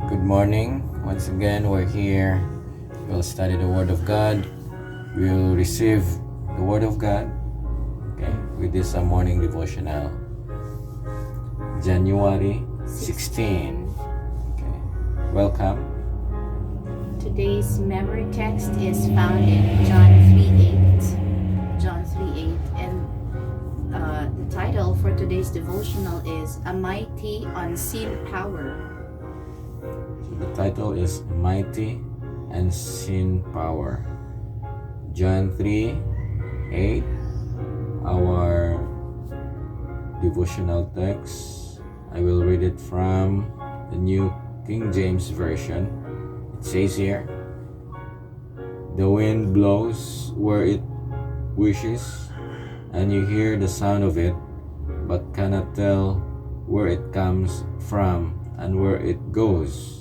Good morning. Once again, we're here. We'll study the Word of God. We'll receive the Word of God. Okay, with this morning devotional. January 16. Okay, welcome. Today's memory text is found in John 3:8. John 3:8, and the title for today's devotional is A Mighty Unseen Power. The title is Mighty Unseen Power. John 3:8, our devotional text. I will read it from the New King James Version. It says here, "The wind blows where it wishes, and you hear the sound of it, but cannot tell where it comes from and where it goes.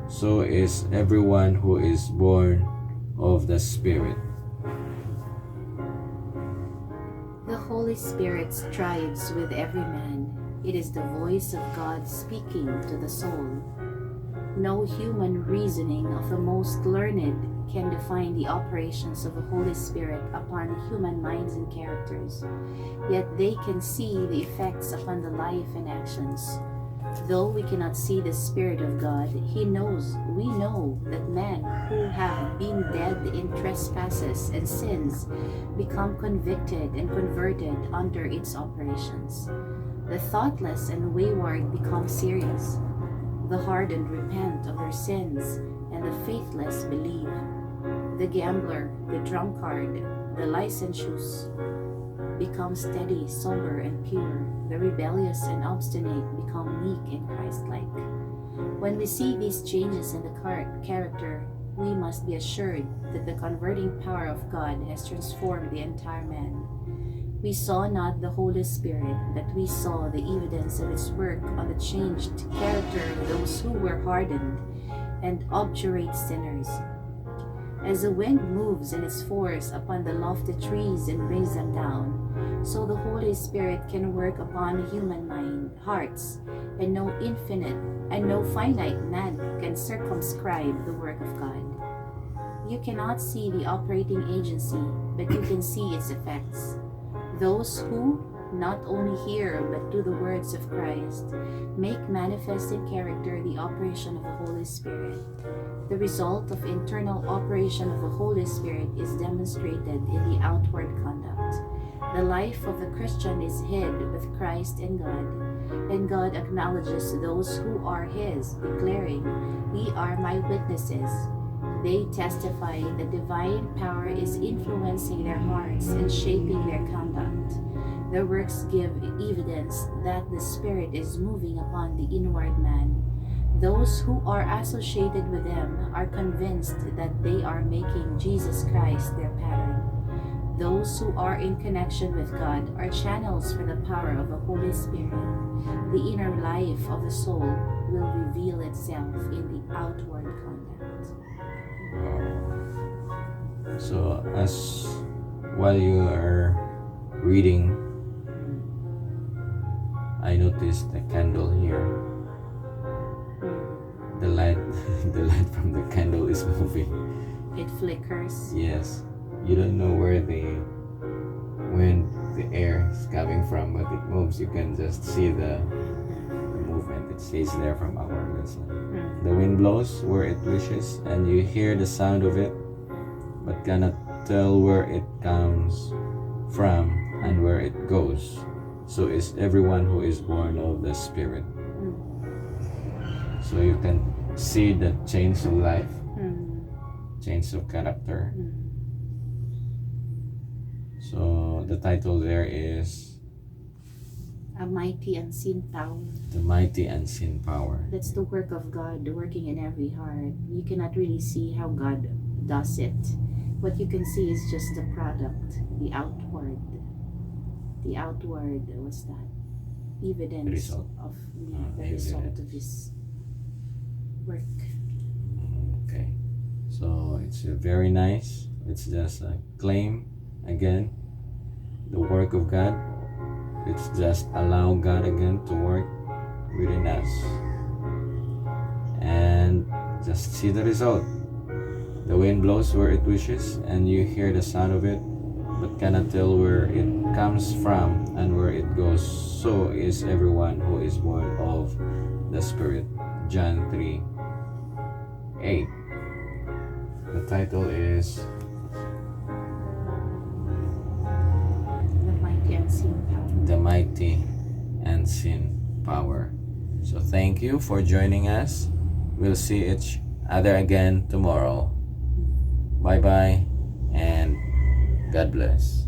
So is everyone who is born of the Spirit." The Holy Spirit strives with every man. It is the voice of God speaking to the soul. No human reasoning of the most learned can define the operations of the Holy Spirit upon human minds and characters, yet they can see the effects upon the life and actions. Though we cannot see the Spirit of God, we know that men who have been dead in trespasses and sins become convicted and converted under its operations. The thoughtless and wayward become serious. The hardened repent of their sins, and the faithless believe. The gambler, the drunkard, the licentious become steady, sober, and pure. The rebellious and obstinate become meek and Christ-like. When we see these changes in the character, we must be assured that the converting power of God has transformed the entire man. We saw not the Holy Spirit, but we saw the evidence of His work on the changed character of those who were hardened and obdurate sinners. As the wind moves in its force upon the lofty trees and brings them down, so the Holy Spirit can work upon human hearts, and no finite man can circumscribe the work of God. You cannot see the operating agency, but you can see its effects. Those who not only hear but do the words of Christ make manifest in character the operation of the Holy Spirit. The result of internal operation of the Holy Spirit is demonstrated in the outward conduct. The life of the Christian is hid with Christ and God acknowledges those who are His, declaring, "Ye are my witnesses." They testify the divine power is influencing their hearts and shaping their conduct. Their works give evidence that the Spirit is moving upon the inward man. Those who are associated with them are convinced that they are making Jesus Christ their pattern. Those who are in connection with God are channels for the power of the Holy Spirit. The inner life of the soul will reveal itself in the outward conduct. So while you are reading, I noticed the candle here. The light from the candle is moving. It flickers. Yes, you don't know where the air is coming from, but it moves. You can just see the movement. It stays there from our listening. The wind blows where it wishes, and you hear the sound of it, but cannot tell where it comes from and where it goes. So is everyone who is born of the Spirit. So you can see the change of life, change of character. So the title there is A Mighty Unseen Power. The Mighty Unseen Power. That's the work of God working in every heart. You cannot really see how God does it. What you can see is just the product, the outward, what's that? Evidence of the result of His work. Okay, so it's very nice. It's just a claim again the work of God. It's just allow God again to work within us. And Just see the result. The wind blows where it wishes, and you hear the sound of it, but cannot tell where it comes from and where it goes. So is everyone who is born of the Spirit. John 3:8. The title is The Mighty Unseen Power. So thank you for joining us. We'll see each other again tomorrow. Bye bye and God bless.